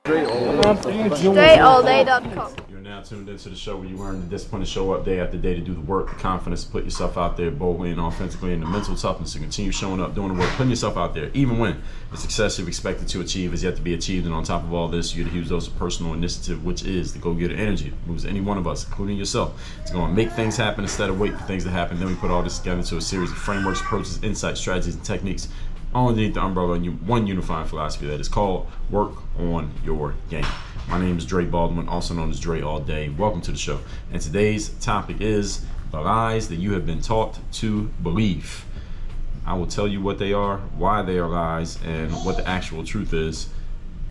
StraightalLday.com. You're now tuned into the show where you learn the discipline to show up day after day to do the work, the confidence to put yourself out there boldly and authentically, and the mental toughness to continue showing up, doing the work, putting yourself out there, even when the success you've expected to achieve is yet to be achieved. And on top of all this, you get a huge dose of personal initiative, which is the go-getter energy that moves any one of us, including yourself, to go and make things happen instead of wait for things to happen. Then we put all this together into a series of frameworks, approaches, insights, strategies, and techniques all underneath the umbrella of one unifying philosophy that is called work on your game. My name is Baldwin, also known as Dre All Day. Welcome to the show. And today's topic is the lies that you have been taught to believe. I will tell you what they are, why they are lies, and what the actual truth is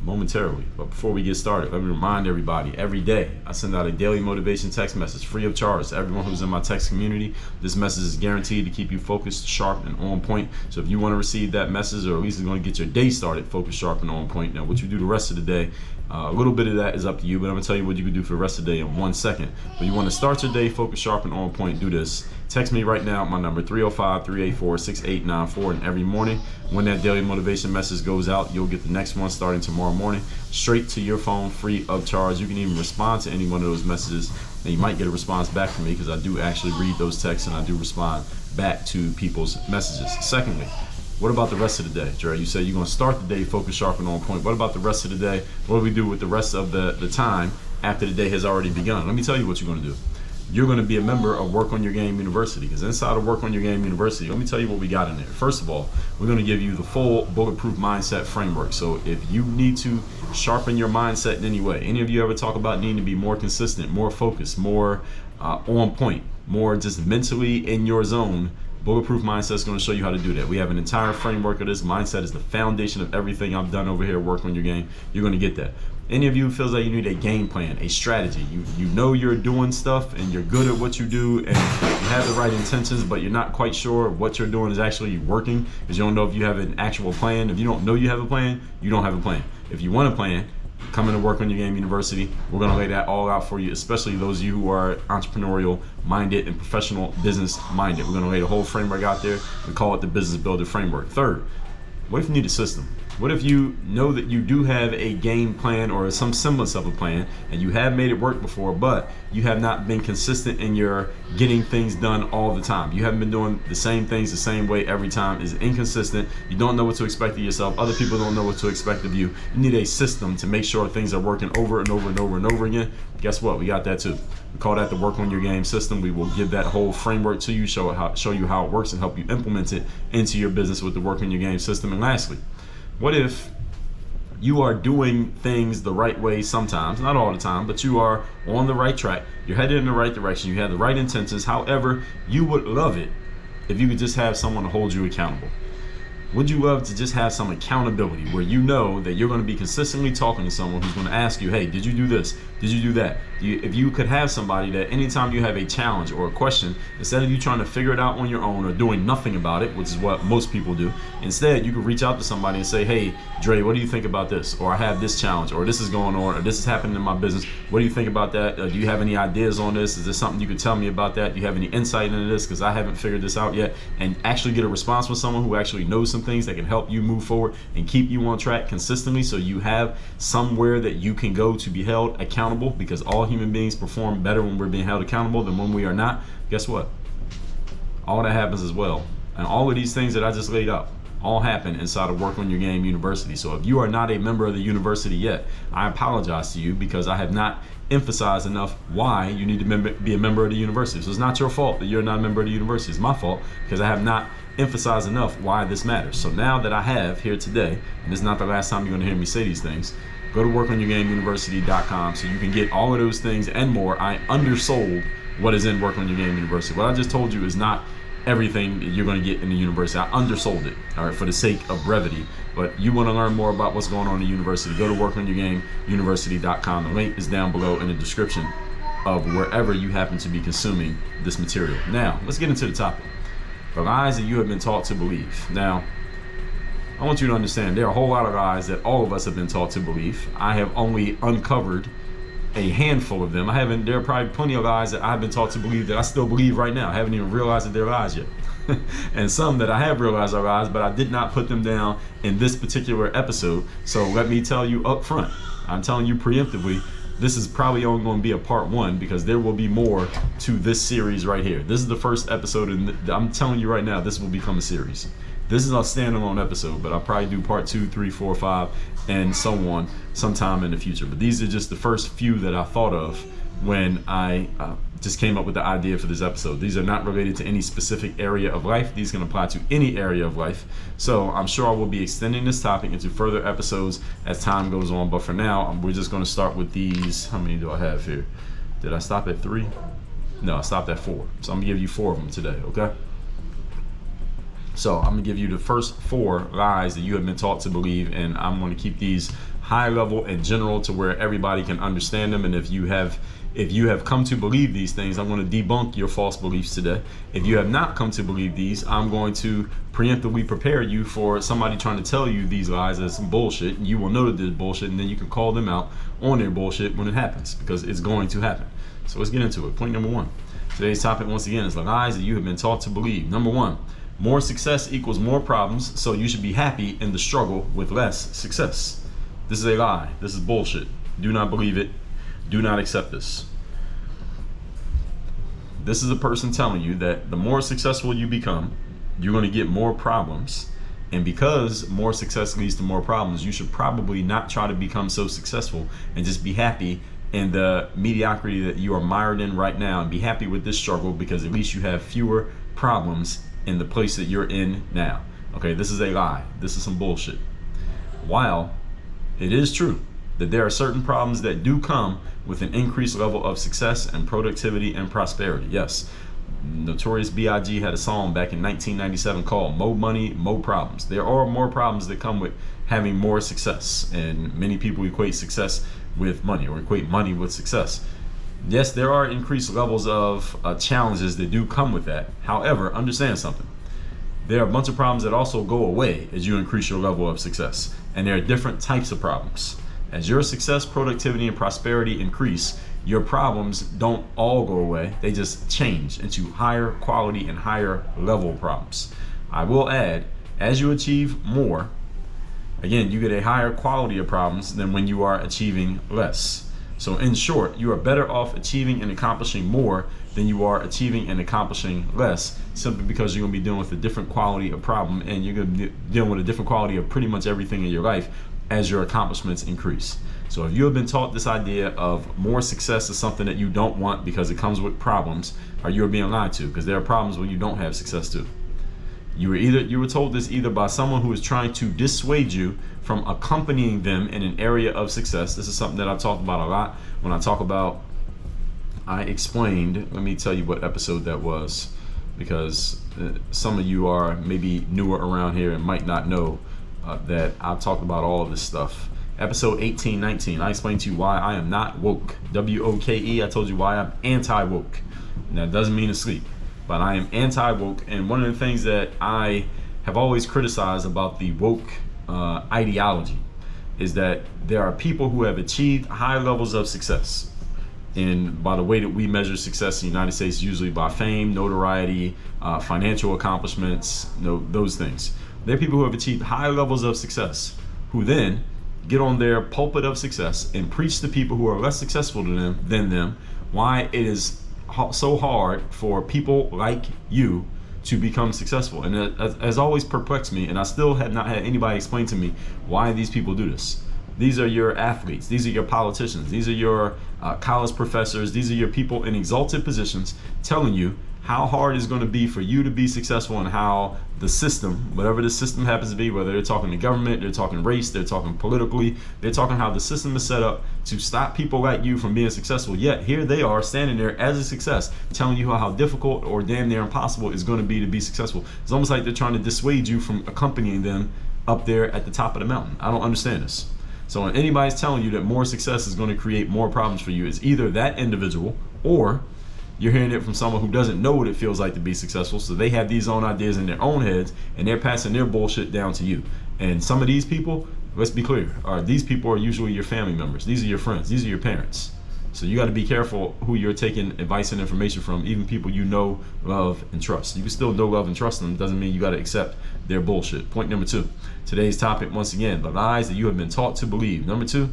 momentarily. But before we get started, let me remind everybody, every day I send out a daily motivation text message free of charge to everyone who's in my text community. This message is guaranteed to keep you focused, sharp, and on point. So if you want to receive that message, or at least it's going to get your day started focused, sharp, and on point. Now, what you do the rest of the day, a little bit of that is up to you, but I'm going to tell you what you can do for the rest of the day in 1 second. But you want to start your day focused, sharp, and on point, do this. Text me right now at my number, 305-384-6894, and every morning when that daily motivation message goes out, you'll get the next one starting tomorrow morning, straight to your phone, free of charge. You can even respond to any one of those messages, and you might get a response back from me because I do actually read those texts and I do respond back to people's messages. Secondly, what about the rest of the day, Dre? You said you're going to start the day focused, sharp, and on point. What about the rest of the day? What do we do with the rest of the time after the day has already begun? Let me tell you what you're going to do. You're going to be a member of Work on Your Game University, because inside of Work on Your Game University, let me tell you what we got in there. First of all, we're going to give you the full bulletproof mindset framework. So if you need to sharpen your mindset in any way, any of you ever talk about needing to be more consistent, more focused, more on point, more just mentally in your zone, Bulletproof Mindset is going to show you how to do that. We have an entire framework of this. Mindset is the foundation of everything I've done over here. Work on your game. You're going to get that. Any of you feels like you need a game plan, a strategy. You know you're doing stuff and you're good at what you do and you have the right intentions, but you're not quite sure what you're doing is actually working because you don't know if you have an actual plan. If you don't know you have a plan, you don't have a plan. If you want a plan, come into Work on Your Game University. We're going to lay that all out for you, especially those of you who are entrepreneurial minded and professional business minded. We're going to lay the whole framework out there. We call it the Business Builder Framework. Third, what if you need a system? What if you know that you do have a game plan or some semblance of a plan and you have made it work before, but you have not been consistent in your getting things done all the time? You haven't been doing the same things the same way every time. It's inconsistent. You don't know what to expect of yourself. Other people don't know what to expect of you. You need a system to make sure things are working over and over and over and over again. Guess what? We got that too. We call that the Work on Your Game system. We will give that whole framework to you, show you how it works and help you implement it into your business with the Work on Your Game system. And lastly, what if you are doing things the right way sometimes, not all the time, but you are on the right track, you're headed in the right direction, you have the right intentions, however, you would love it if you could just have someone to hold you accountable? Would you love to just have some accountability where you know that you're going to be consistently talking to someone who's going to ask you, hey, did you do this? Did you do that? If you could have somebody that anytime you have a challenge or a question, instead of you trying to figure it out on your own or doing nothing about it, which is what most people do, instead you could reach out to somebody and say, hey, Dre, what do you think about this? Or I have this challenge, or this is going on, or this is happening in my business. What do you think about that? Do you have any ideas on this? Is there something you could tell me about that? Do you have any insight into this? Because I haven't figured this out yet. And actually get a response from someone who actually knows some things that can help you move forward and keep you on track consistently, so you have somewhere that you can go to be held accountable, because all human beings perform better when we're being held accountable than when we are not. Guess what? All that happens as well. And all of these things that I just laid out all happen inside of Work on Your Game University. So if you are not a member of the university yet, I apologize to you because I have not emphasized enough why you need to be a member of the university. So it's not your fault that you're not a member of the university. It's my fault because I have not emphasized enough why this matters. So now that I have here today, and this is not the last time you're going to hear me say these things, go to workonyourgameuniversity.com so you can get all of those things and more. I undersold what is in Work on Your Game University. What I just told you is not everything you're going to get in the university. I undersold it, all right, for the sake of brevity. But you want to learn more about what's going on in the university, go to workonyourgameuniversity.com. The link is down below in the description of wherever you happen to be consuming this material. Now, let's get into the topic. The lies that you have been taught to believe. Now, I want you to understand there are a whole lot of lies that all of us have been taught to believe. I have only uncovered a handful of them. There are probably plenty of lies that I've been taught to believe that I still believe right now. I haven't even realized that they're lies yet. And some that I have realized are lies, but I did not put them down in this particular episode. So let me tell you up front, I'm telling you preemptively, this is probably only going to be a part 1 because there will be more to this series right here. This is the first episode, and I'm telling you right now, this will become a series. This is a standalone episode, but I'll probably do part 2, 3, 4, 5, and so on sometime in the future. But these are just the first few that I thought of when I just came up with the idea for this episode. These are not related to any specific area of life. These can apply to any area of life. So I'm sure I will be extending this topic into further episodes as time goes on. But for now, we're just going to start with these. How many do I have here? Did I stop at 3? No, I stopped at 4. So I'm going to give you 4 of them today, okay? So I'm going to give you the first 4 lies that you have been taught to believe, and I'm going to keep these high level and general to where everybody can understand them. And if you have come to believe these things, I'm going to debunk your false beliefs today. If you have not come to believe these, I'm going to preemptively prepare you for somebody trying to tell you these lies as some bullshit, and you will know that there's bullshit, and then you can call them out on their bullshit when it happens, because it's going to happen. So let's get into it. Point number 1. Today's topic, once again, is the lies that you have been taught to believe. Number 1, more success equals more problems, so you should be happy in the struggle with less success. This is a lie. This is bullshit. Do not believe it. Do not accept this. This is a person telling you that the more successful you become, you're going to get more problems. And because more success leads to more problems, you should probably not try to become so successful and just be happy in the mediocrity that you are mired in right now, and be happy with this struggle because at least you have fewer problems in the place that you're in now. Okay, this is a lie. This is some bullshit. While it is true that there are certain problems that do come with an increased level of success and productivity and prosperity. Yes, Notorious B.I.G. had a song back in 1997 called Mo Money, Mo Problems. There are more problems that come with having more success, and many people equate success with money or equate money with success. Yes, there are increased levels of challenges that do come with that. However, understand something. There are a bunch of problems that also go away as you increase your level of success. And there are different types of problems. As your success, productivity, and prosperity increase, your problems don't all go away. They just change into higher quality and higher level problems. I will add, as you achieve more, again, you get a higher quality of problems than when you are achieving less. So in short, you are better off achieving and accomplishing more than you are achieving and accomplishing less, simply because you're going to be dealing with a different quality of problem, and you're going to be dealing with a different quality of pretty much everything in your life as your accomplishments increase. So if you have been taught this idea of more success is something that you don't want because it comes with problems, or you're being lied to, because there are problems when you don't have success too. You were told this either by someone who is trying to dissuade you from accompanying them in an area of success. This is something that I've talked about a lot. When I explained, let me tell you what episode that was, because some of you are maybe newer around here and might not know that I've talked about all of this stuff. Episode 1819, I explained to you why I am not woke. W-O-K-E, I told you why I'm anti-woke. Now, it doesn't mean asleep, but I am anti-woke. And one of the things that I have always criticized about the woke ideology is that there are people who have achieved high levels of success. And by the way that we measure success in the United States, usually by fame, notoriety, financial accomplishments, those things. There are people who have achieved high levels of success who then get on their pulpit of success and preach to people who are less successful than them why it is so hard for people like you to become successful. And it has always perplexed me, and I still have not had anybody explain to me why these people do this. These are your athletes, these are your politicians, these are your college professors, these are your people in exalted positions telling you how hard it's going to be for you to be successful, and how the system, whatever the system happens to be, whether they're talking to government, they're talking race, they're talking politically, they're talking how the system is set up to stop people like you from being successful. Yet here they are standing there as a success, telling you how difficult or damn near impossible it's going to be successful. It's almost like they're trying to dissuade you from accompanying them up there at the top of the mountain. I don't understand this. So when anybody's telling you that more success is going to create more problems for you, it's either that individual, or you're hearing it from someone who doesn't know what it feels like to be successful. So they have these own ideas in their own heads, and they're passing their bullshit down to you. And some of these people, let's be clear, these people are usually your family members. These are your friends. These are your parents. So you got to be careful who you're taking advice and information from, even people you know, love, and trust. You can still know, love, and trust them. Doesn't mean you got to accept their bullshit. Point number 2. Today's topic, once again, the lies that you have been taught to believe. Number 2,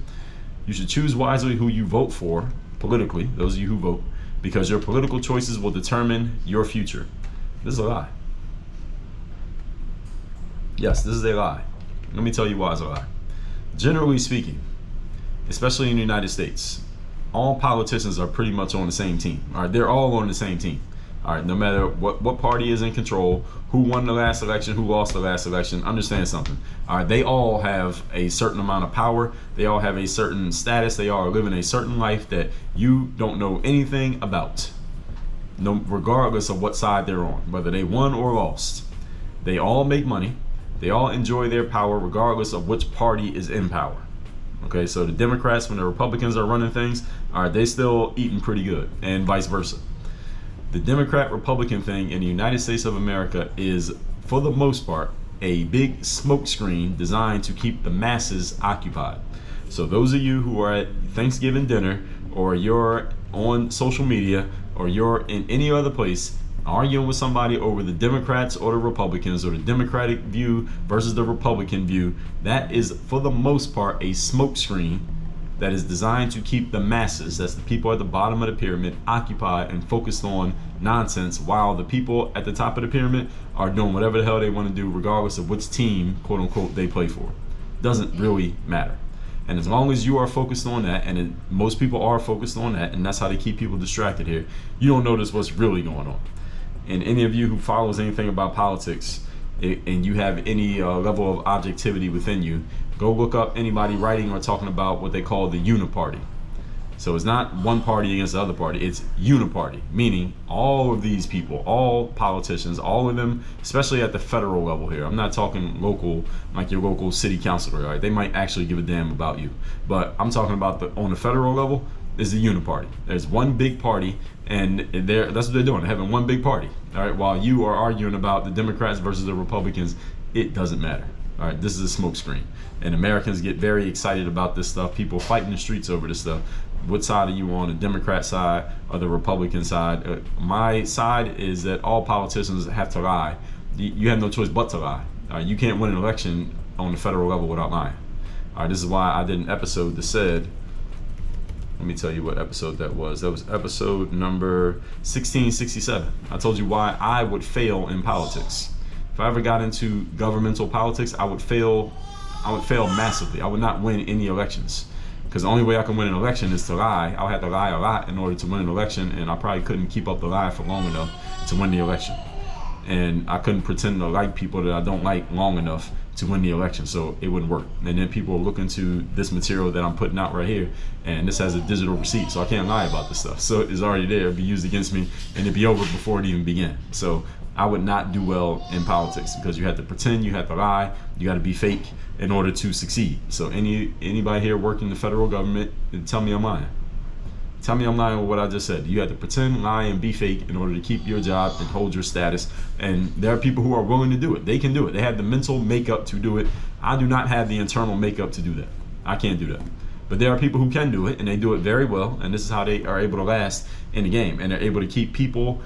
You should choose wisely who you vote for politically, those of you who vote, because your political choices will determine your future. This is a lie. Yes, this is a lie. Let me tell you why it's a lie. Generally speaking, especially in the United States, all politicians are pretty much on the same team. All right, they're all on the same team. All right, no matter what party is in control, who won the last election, who lost the last election, understand something. All right, they all have a certain amount of power. They all have a certain status. They all are living a certain life that you don't know anything about, no, regardless of what side they're on, whether they won or lost. They all make money. They all enjoy their power regardless of which party is in power. Okay, so the Democrats, when the Republicans are running things, all right, they still eating pretty good, and vice versa. The Democrat-Republican thing in the United States of America is, for the most part, a big smokescreen designed to keep the masses occupied. So those of you who are at Thanksgiving dinner, or you're on social media, or you're in any other place arguing with somebody over the Democrats or the Republicans, or the Democratic view versus the Republican view, that is, for the most part, a smokescreen that is designed to keep the masses, that's the people at the bottom of the pyramid, occupied and focused on nonsense, while the people at the top of the pyramid are doing whatever the hell they want to do, regardless of which team, quote unquote, they play for. Doesn't really matter. And as long as you are focused on that, and most people are focused on that, and that's how they keep people distracted here, you don't notice what's really going on. And any of you who follows anything about politics, and you have any level of objectivity within you, go look up anybody writing or talking about what they call the uniparty. So it's not one party against the other party, it's uniparty, meaning all of these people, all politicians, all of them, especially at the federal level here. I'm not talking local, like your local city councilor, right? They might actually give a damn about you. But I'm talking about on the federal level, is the uniparty. There's one big party, and that's what they're doing. They're having one big party. All right, while you are arguing about the Democrats versus the Republicans, it doesn't matter. All right, this is a smokescreen, and Americans get very excited about this stuff. People fight in the streets over this stuff. What side are you on, the Democrat side or the Republican side? My side is that all politicians have to lie. You have no choice but to lie. You can't win an election on the federal level without lying. All right, this is why I did an episode that said, let me tell you what episode that was. That was episode number 1667. I told you why I would fail in politics. If I ever got into governmental politics, I would fail massively. I would not win any elections. Because the only way I can win an election is to lie. I'll have to lie a lot in order to win an election, and I probably couldn't keep up the lie for long enough to win the election. And I couldn't pretend to like people that I don't like long enough to win the election, so it wouldn't work. And then people will look into this material that I'm putting out right here, and this has a digital receipt, so I can't lie about this stuff. So it's already there, it'd be used against me, and it'd be over before it even began. So I would not do well in politics, because you have to pretend, you have to lie, you got to be fake in order to succeed. So anybody here working in the federal government, tell me I'm lying. Tell me I'm lying with what I just said. You have to pretend, lie, and be fake in order to keep your job and hold your status. And there are people who are willing to do it. They can do it. They have the mental makeup to do it. I do not have the internal makeup to do that. I can't do that. But there are people who can do it, and they do it very well. And this is how they are able to last in the game. And they're able to keep people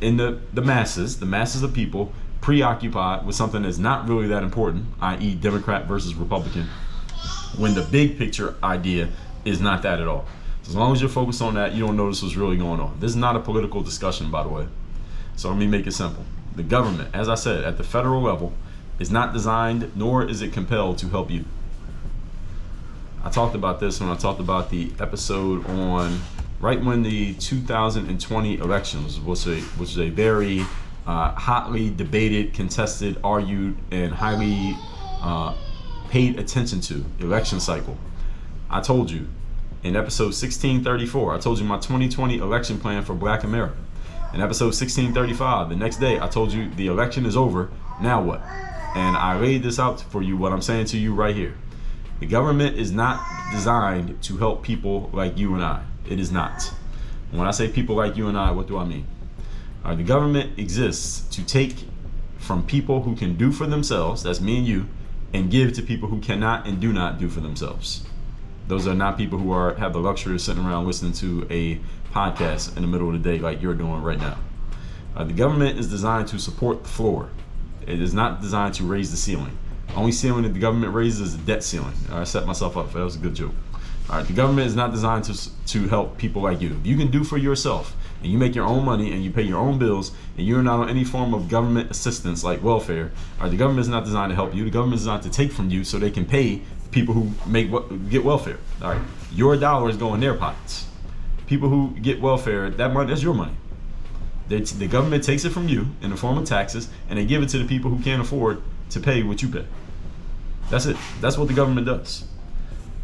in the masses of people preoccupied with something that's not really that important, i.e. Democrat versus Republican, when the big picture idea is not that at all. As long as you're focused on that, you don't notice what's really going on. This is not a political discussion, by the way. So let me make it simple. The government, as I said, at the federal level, is not designed, nor is it compelled to help you. I talked about this when I talked about the episode on right when the 2020 elections, which was a very hotly debated, contested, argued, and highly paid attention to election cycle. I told you in episode 1634, I told you my 2020 election plan for Black America. In episode 1635, the next day, I told you the election is over, now what? And I laid this out for you, what I'm saying to you right here. The government is not designed to help people like you and I. It is not. When I say people like you and I, what do I mean? The government exists to take from people who can do for themselves, that's me and you, and give to people who cannot and do not do for themselves. Those are not people who have the luxury of sitting around listening to a podcast in the middle of the day like you're doing right now. The government is designed to support the floor. It is not designed to raise the ceiling. The only ceiling that the government raises is the debt ceiling. I set myself up for that. Was a good joke. All right, the government is not designed to help people like you. If you can do for yourself and you make your own money and you pay your own bills and you're not on any form of government assistance like welfare, all right, the government is not designed to help you. The government is designed to take from you so they can pay people who get welfare. All right, your dollar is going in their pockets. People who get welfare, that money, that's your money. The government takes it from you in the form of taxes and they give it to the people who can't afford to pay what you pay. That's it. That's what the government does.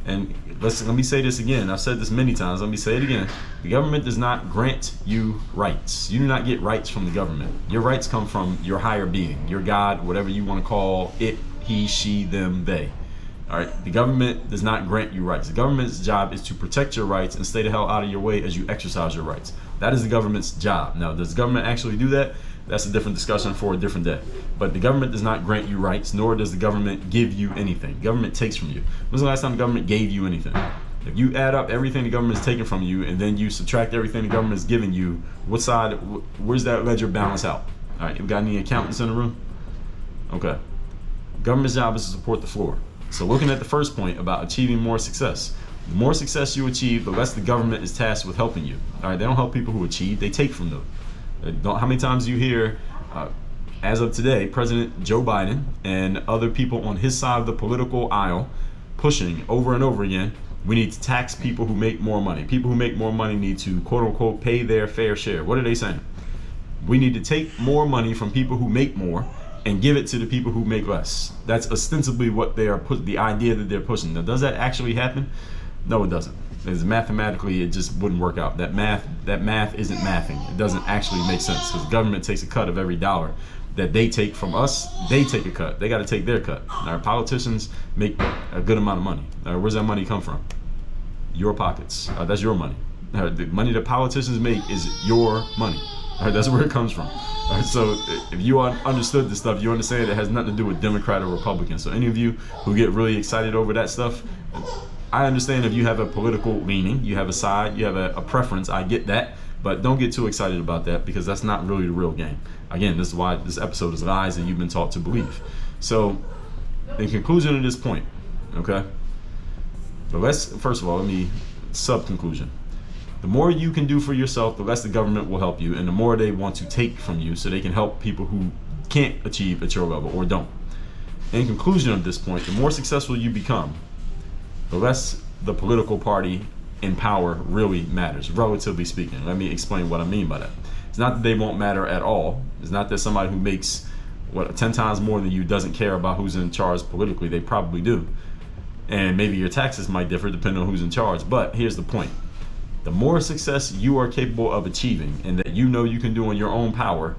And let me say this again. I've said this many times. Let me say it again. The government does not grant you rights. You do not get rights from the government. Your rights come from your higher being, your God, whatever you want to call it, he, she, them, they. All right. The government does not grant you rights. The government's job is to protect your rights and stay the hell out of your way as you exercise your rights. That is the government's job. Now, does the government actually do that? That's a different discussion for a different day. But the government does not grant you rights, nor does the government give you anything. The government takes from you. When was the last time the government gave you anything? If you add up everything the government is taking from you and then you subtract everything the government is giving you, where's that ledger balance out? All right, we got any accountants in the room? Okay. Government's job is to support the floor. So looking at the first point about achieving more success, the more success you achieve, the less the government is tasked with helping you. All right, they don't help people who achieve, they take from them. How many times do you hear, as of today, President Joe Biden and other people on his side of the political aisle pushing over and over again, we need to tax people who make more money. People who make more money need to, quote unquote, pay their fair share. What are they saying? We need to take more money from people who make more and give it to the people who make less. That's ostensibly what they are the idea that they're pushing. Now, does that actually happen? No, it doesn't. Because mathematically, it just wouldn't work out. That math isn't mathing. It doesn't actually make sense because the government takes a cut of every dollar that they take from us. They take a cut. They got to take their cut. Our politicians make a good amount of money. Where's that money come from? Your pockets. That's your money. The money that politicians make is your money. That's where it comes from. So if you understood this stuff, you understand it has nothing to do with Democrat or Republican. So any of you who get really excited over that stuff, I understand if you have a political leaning, you have a side, you have a preference, I get that, but don't get too excited about that because that's not really the real game. Again, this is why this episode is lies that you've been taught to believe. So, in conclusion of this point, okay, first of all, let me sub-conclusion. The more you can do for yourself, the less the government will help you, and the more they want to take from you so they can help people who can't achieve at your level or don't. In conclusion of this point, the more successful you become, the less the political party in power really matters, relatively speaking. Let me explain what I mean by that. It's not that they won't matter at all. It's not that somebody who makes 10 times more than you doesn't care about who's in charge politically. They probably do. And maybe your taxes might differ depending on who's in charge. But here's the point. The more success you are capable of achieving and that you know you can do in your own power,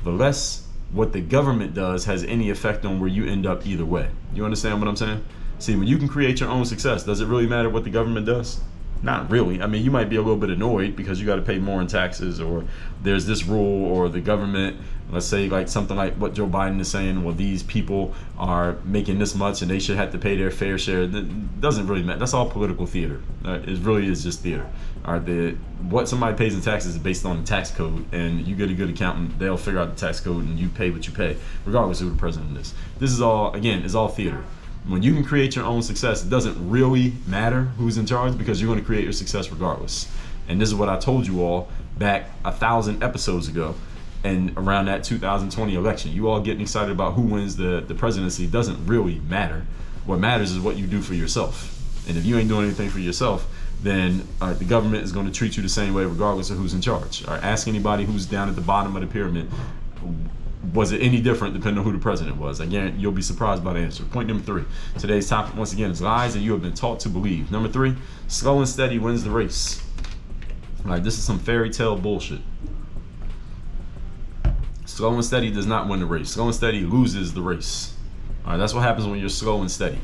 the less what the government does has any effect on where you end up either way. You understand what I'm saying? See, when you can create your own success, does it really matter what the government does? Not really. I mean, you might be a little bit annoyed because you got to pay more in taxes, or there's this rule, or the government, let's say like something like what Joe Biden is saying, well, these people are making this much and they should have to pay their fair share. That doesn't really matter. That's all political theater. It really is just theater. All right, what somebody pays in taxes is based on the tax code, and you get a good accountant, they'll figure out the tax code and you pay what you pay, regardless of who the president is. This is all, again, is all theater. When you can create your own success, it doesn't really matter who's in charge because you're going to create your success regardless. And this is what I told you all back 1,000 episodes ago and around that 2020 election. You all getting excited about who wins the presidency doesn't really matter. What matters is what you do for yourself. And if you ain't doing anything for yourself, then the government is going to treat you the same way regardless of who's in charge. Ask anybody who's down at the bottom of the pyramid, was it any different depending on who the president was? Again, you'll be surprised by the answer. Point number 3. Today's topic, once again, is lies that you have been taught to believe. Number 3, slow and steady wins the race. All right, this is some fairy tale bullshit. Slow and steady does not win the race. Slow and steady loses the race. All right, that's what happens when you're slow and steady.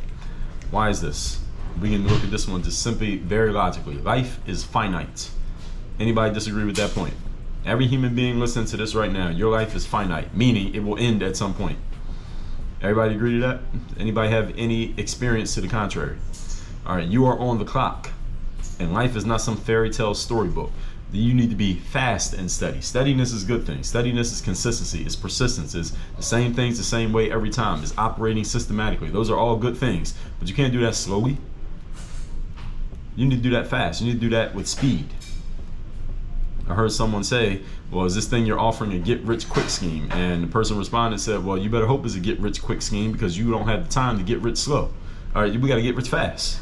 Why is this? We can look at this one just simply, very logically. Life is finite. Anybody disagree with that point? Every human being listening to this right now, your life is finite, meaning it will end at some point. Everybody agree to that? Anybody have any experience to the contrary? All right, you are on the clock, and life is not some fairy tale storybook. You need to be fast and steady. Steadiness is a good thing. Steadiness is consistency. It's persistence. It's the same things the same way every time. It's operating systematically. Those are all good things, but you can't do that slowly. You need to do that fast. You need to do that with speed. I heard someone say, well, is this thing you're offering a get-rich-quick scheme? And the person responded and said, well, you better hope it's a get-rich-quick scheme because you don't have the time to get rich slow. All right, we got to get rich fast.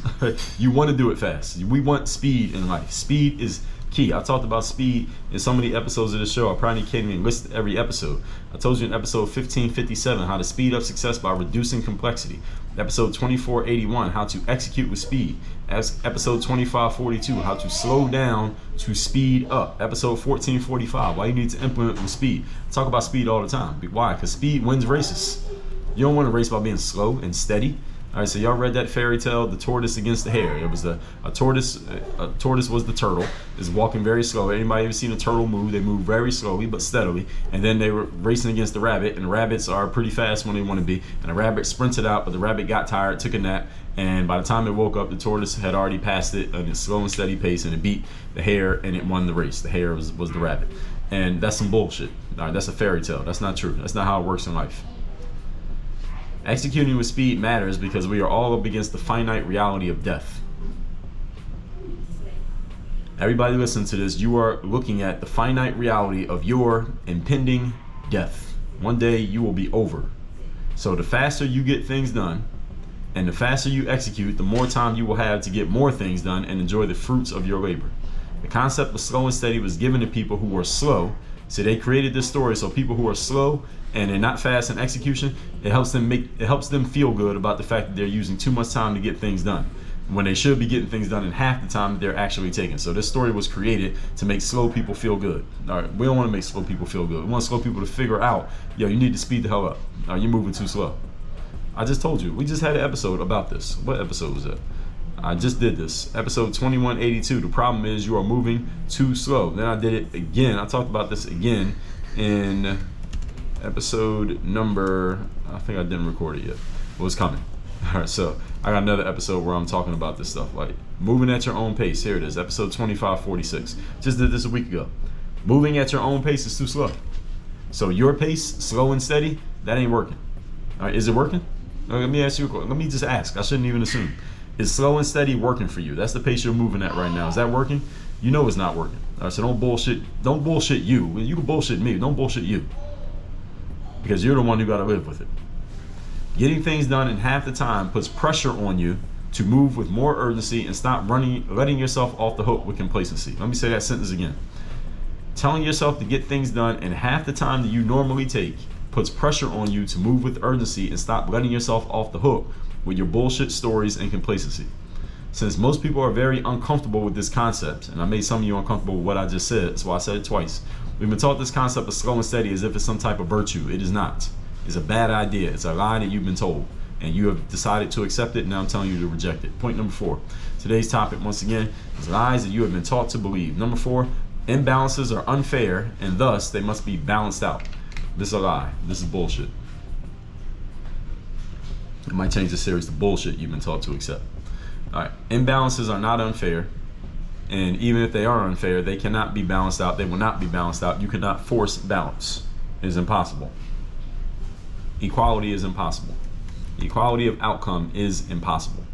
You want to do it fast. We want speed in life. Speed is key. I talked about speed in so many episodes of the show. I probably can't even list every episode. I told you in episode 1557 how to speed up success by reducing complexity. Episode 2481, how to execute with speed. Episode 2542, how to slow down to speed up. Episode 1445, why you need to implement with speed. I talk about speed all the time. Why? Because speed wins races. You don't want to race by being slow and steady. All right, so y'all read that fairy tale, The Tortoise Against the Hare. It was a tortoise was the turtle, is walking very slow. Anybody ever seen a turtle move? They move very slowly but steadily. And then they were racing against the rabbit, and rabbits are pretty fast when they want to be. And the rabbit sprinted out, but the rabbit got tired, took a nap, and by the time it woke up, the tortoise had already passed it at a slow and steady pace, and it beat the hare, and it won the race. The hare was the rabbit. And that's some bullshit. All right, that's a fairy tale. That's not true. That's not how it works in life. Executing with speed matters because we are all up against the finite reality of death. Everybody listen to this. You are looking at the finite reality of your impending death. One day you will be over. So the faster you get things done and the faster you execute, the more time you will have to get more things done and enjoy the fruits of your labor. The concept of slow and steady was given to people who were slow. So they created this story so people who are slow and they're not fast in execution, it helps them feel good about the fact that they're using too much time to get things done when they should be getting things done in half the time that they're actually taking. So this story was created to make slow people feel good. All right, we don't want to make slow people feel good. We want slow people to figure out, yo, you need to speed the hell up. You're moving too slow. I just told you, we just had an episode about this. What episode was that? I just did this. Episode 2182. The problem is you are moving too slow. Then I did it again. I talked about this again in episode number, I think I didn't record it yet. It was coming. All right, so I got another episode where I'm talking about this stuff, like moving at your own pace. Here it is, episode 2546. Just did this a week ago. Moving at your own pace is too slow. So your pace, slow and steady, that ain't working. All right, is it working? Let me ask you a question. Let me just ask. I shouldn't even assume. Is slow and steady working for you? That's the pace you're moving at right now. Is that working? You know it's not working. All right, so don't bullshit. Don't bullshit you. You can bullshit me. Don't bullshit you. Because you're the one who got to live with it. Getting things done in half the time puts pressure on you to move with more urgency and stop letting yourself off the hook with complacency. Let me say that sentence again. Telling yourself to get things done in half the time that you normally take puts pressure on you to move with urgency and stop letting yourself off the hook with your bullshit stories and complacency. Since most people are very uncomfortable with this concept, and I made some of you uncomfortable with what I just said, that's why I said it twice. We've been taught this concept of slow and steady as if it's some type of virtue. It is not. It's a bad idea. It's a lie that you've been told, and you have decided to accept it, and now I'm telling you to reject it. Point number 4. Today's topic, once again, is lies that you have been taught to believe. Number 4, imbalances are unfair, and thus they must be balanced out. This is a lie. This is bullshit. It might change the series to bullshit you've been taught to accept. All right, imbalances are not unfair, and even if they are unfair, they cannot be balanced out. They will not be balanced out. You cannot force balance. It is impossible. Equality is impossible. Equality of outcome is impossible.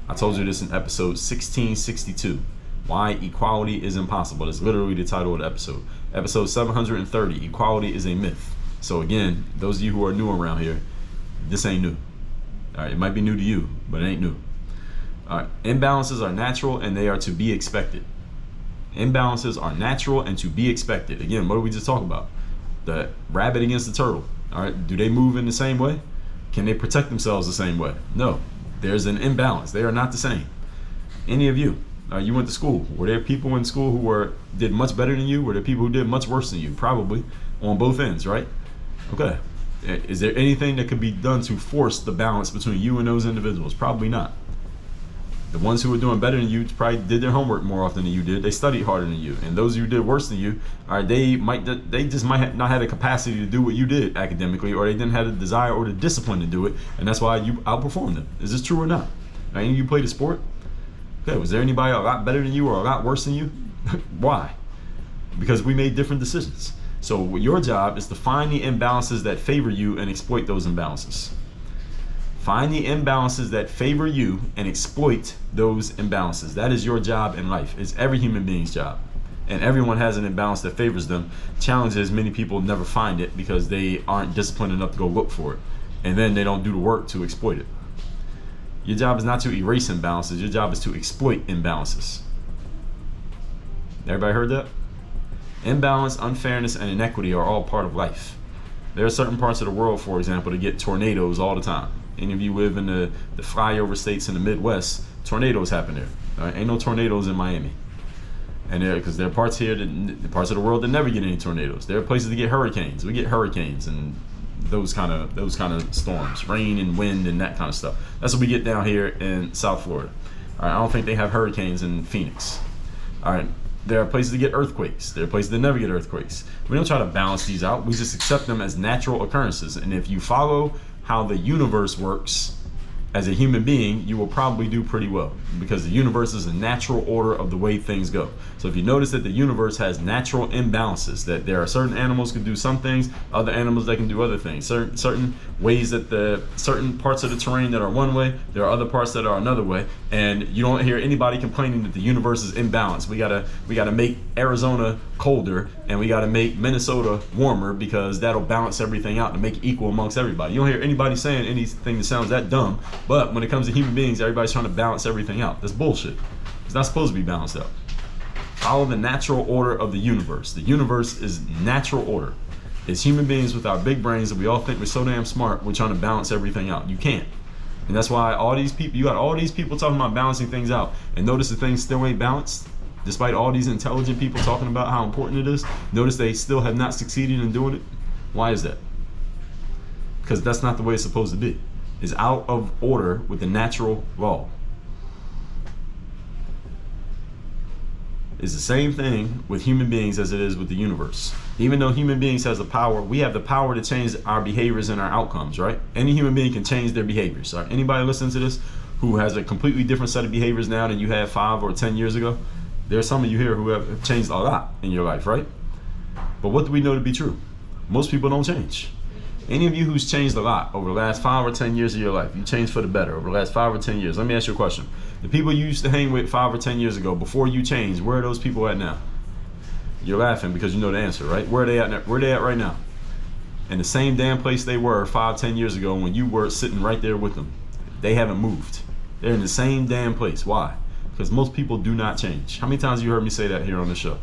I told you this in episode 1662. Why equality is impossible. That's literally the title of the episode. Episode 730, equality is a myth. So again, those of you who are new around here, this ain't new. All right, it might be new to you, but it ain't new. All right, imbalances are natural and they are to be expected. Imbalances are natural and to be expected. Again, what did we just talk about? The rabbit against the turtle. All right, do they move in the same way? Can they protect themselves the same way? No, there's an imbalance. They are not the same. Any of you, you went to school. Were there people in school who did much better than you? Were there people who did much worse than you? Probably, on both ends, right? Okay. Is there anything that could be done to force the balance between you and those individuals? Probably not. The ones who were doing better than you probably did their homework more often than you did. They studied harder than you. And those who did worse than you, all right, they just might not have the capacity to do what you did academically, or they didn't have the desire or the discipline to do it, and that's why you outperformed them. Is this true or not? Any of you played a sport? Okay, was there anybody a lot better than you or a lot worse than you? Why? Because we made different decisions. So your job is to find the imbalances that favor you and exploit those imbalances. Find the imbalances that favor you and exploit those imbalances. That is your job in life. It's every human being's job. And everyone has an imbalance that favors them. Challenge is many people never find it because they aren't disciplined enough to go look for it. And then they don't do the work to exploit it. Your job is not to erase imbalances. Your job is to exploit imbalances. Everybody heard that? Imbalance, unfairness, and inequity are all part of life. There are certain parts of the world, for example, that get tornadoes all the time. Any of you live in the flyover states in the Midwest, tornadoes happen there. Right? Ain't no tornadoes in Miami. And because there are parts here, parts of the world that never get any tornadoes. There are places that get hurricanes. We get hurricanes and those kind of storms, rain and wind and that kind of stuff. That's what we get down here in South Florida. All right, I don't think they have hurricanes in Phoenix. All right, there are places that get earthquakes. There are places that never get earthquakes. We don't try to balance these out. We just accept them as natural occurrences. And if you follow how the universe works, as a human being, you will probably do pretty well because the universe is a natural order of the way things go. So if you notice that the universe has natural imbalances, that there are certain animals can do some things, other animals that can do other things. Certain ways that certain parts of the terrain that are one way, there are other parts that are another way, and you don't hear anybody complaining that the universe is imbalanced. We gotta make Arizona colder and we gotta make Minnesota warmer because that'll balance everything out to make it equal amongst everybody. You don't hear anybody saying anything that sounds that dumb. But when it comes to human beings, everybody's trying to balance everything out. That's bullshit. It's not supposed to be balanced out. Follow the natural order of the universe. The universe is natural order. It's human beings with our big brains that we all think we're so damn smart, we're trying to balance everything out. You can't. And that's why you got all these people talking about balancing things out, and notice the things still ain't balanced. Despite all these intelligent people talking about how important it is, notice they still have not succeeded in doing it. Why is that? Because that's not the way it's supposed to be. Is out of order with the natural law. It's the same thing with human beings as it is with the universe. Even though human beings has the power, we have the power to change our behaviors and our outcomes, right? Any human being can change their behaviors. Right? Anybody listening to this who has a completely different set of behaviors now than you had 5 or 10 years ago? There's some of you here who have changed a lot in your life, right? But what do we know to be true? Most people don't change. Any of you who's changed a lot over the last 5 or 10 years of your life, you changed for the better over the last 5 or 10 years. Let me ask you a question. The people you used to hang with 5 or 10 years ago, before you changed, where are those people at now? You're laughing because you know the answer, right? Where are they at now? Where are they at right now? In the same damn place they were 5, 10 years ago when you were sitting right there with them. They haven't moved. They're in the same damn place. Why? Because most people do not change. How many times have you heard me say that here on the show?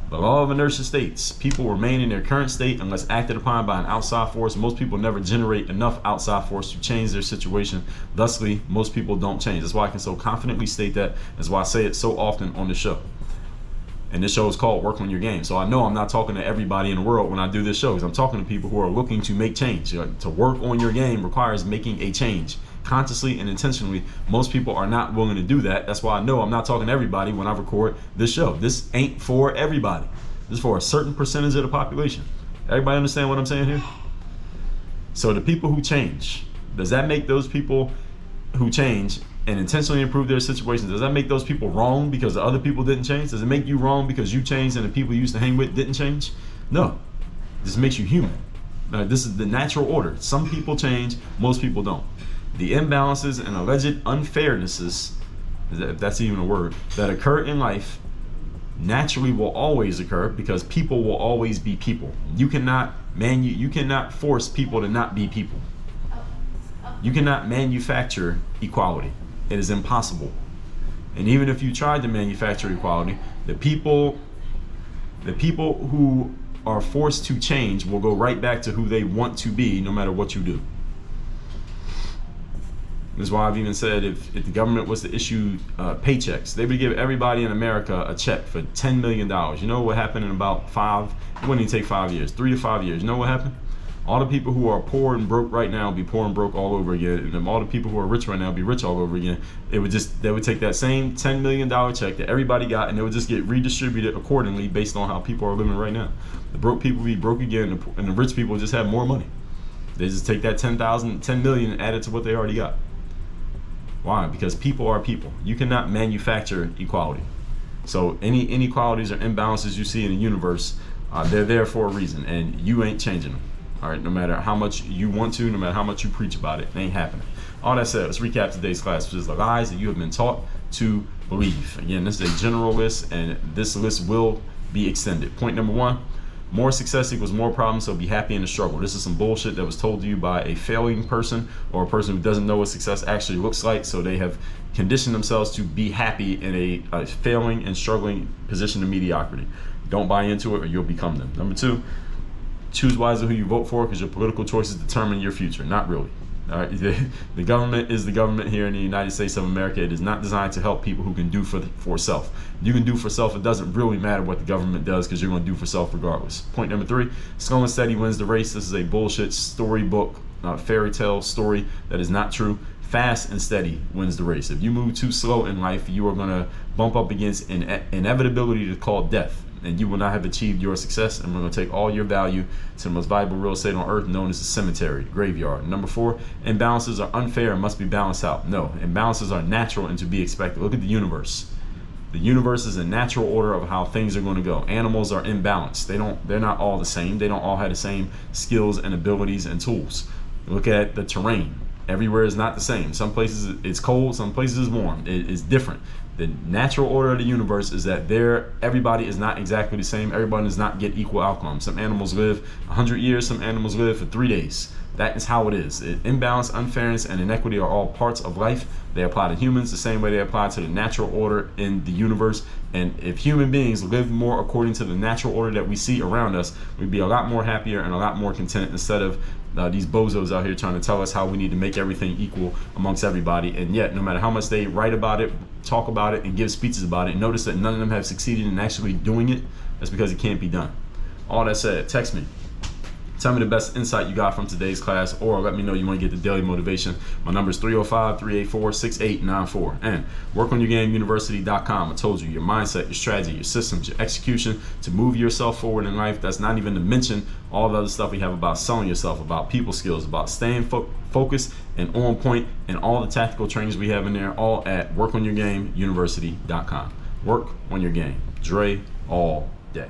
The law of inertia states people remain in their current state unless acted upon by an outside force. Most people never generate enough outside force to change their situation. Thusly, most people don't change. That's why I can so confidently state that. That's why I say it so often on the show. And this show is called Work on Your Game. So I know I'm not talking to everybody in the world when I do this show, because I'm talking to people who are looking to make change. To work on your game requires making a change. Consciously and intentionally, most people are not willing to do that. That's why I know I'm not talking to everybody when I record this show. This ain't for everybody. This is for a certain percentage of the population. Everybody understand what I'm saying here? So the people who change, does that make those people who change and intentionally improve their situations, does that make those people wrong because the other people didn't change? Does it make you wrong because you changed and the people you used to hang with didn't change? No. This makes you human. This is the natural order. Some people change, most people don't. The imbalances and alleged unfairnesses, if that's even a word, that occur in life naturally will always occur because people will always be people. You cannot force people to not be people. You cannot manufacture equality. It is impossible. And even if you tried to manufacture equality, the people who are forced to change will go right back to who they want to be no matter what you do. This is why I've even said if the government was to issue paychecks, they would give everybody in America a check for $10 million. You know what happened in about it wouldn't even take 5 years, 3 to 5 years. You know what happened? All the people who are poor and broke right now will be poor and broke all over again. And all the people who are rich right now will be rich all over again. They would take that same $10 million check that everybody got and they would just get redistributed accordingly based on how people are living right now. The broke people will be broke again and the rich people just have more money. They just take that $10 million and add it to what they already got. Why? Because people are people. You cannot manufacture equality. So any inequalities or imbalances you see in the universe, they're there for a reason, and you ain't changing them. All right, no matter how much you want to, no matter how much you preach about it, it ain't happening. All that said, let's recap today's class, which is the lies that you have been taught to believe. Again, this is a general list, and this list will be extended. Point number 1, more success equals more problems, so be happy in the struggle. This is some bullshit that was told to you by a failing person or a person who doesn't know what success actually looks like, so they have conditioned themselves to be happy in a failing and struggling position of mediocrity. Don't buy into it or you'll become them. Number 2, choose wisely who you vote for, because your political choices determine your future. Not really. All right, the government is the government here in the United States of America. It is not designed to help people who can do for self. You can do for self. It doesn't really matter what the government does, because you're going to do for self regardless. Point number 3, slow and steady wins the race. This is a bullshit storybook, fairy tale story that is not true. Fast and steady wins the race. If you move too slow in life, you are going to bump up against an inevitability to call death, and you will not have achieved your success, and we're going to take all your value to the most valuable real estate on earth, known as the cemetery, graveyard. Number 4, imbalances are unfair and must be balanced out. No, imbalances are natural and to be expected. Look at the universe. The universe is a natural order of how things are going to go. Animals are imbalanced. They're not all the same. They don't all have the same skills and abilities and tools. Look at the terrain. Everywhere is not the same. Some places it's cold, some places it's warm. It's different. The natural order of the universe is that everybody is not exactly the same. Everybody does not get equal outcomes. Some animals live 100 years, some animals live for 3 days. That is how it is. Imbalance, unfairness, and inequity are all parts of life. They apply to humans the same way they apply to the natural order in the universe. And if human beings lived more according to the natural order that we see around us, we'd be a lot more happier and a lot more content, instead of these bozos out here trying to tell us how we need to make everything equal amongst everybody. And yet, no matter how much they write about it, talk about it, and give speeches about it, notice that none of them have succeeded in actually doing it. That's because it can't be done. All that said, text me. Tell me the best insight you got from today's class, or let me know you want to get the daily motivation. My number is 305-384-6894. And workonyourgameuniversity.com. I told you, your mindset, your strategy, your systems, your execution to move yourself forward in life. That's not even to mention all the other stuff we have about selling yourself, about people skills, about staying focused and on point, and all the tactical trainings we have in there, all at workonyourgameuniversity.com. Work on your game. Dre all day.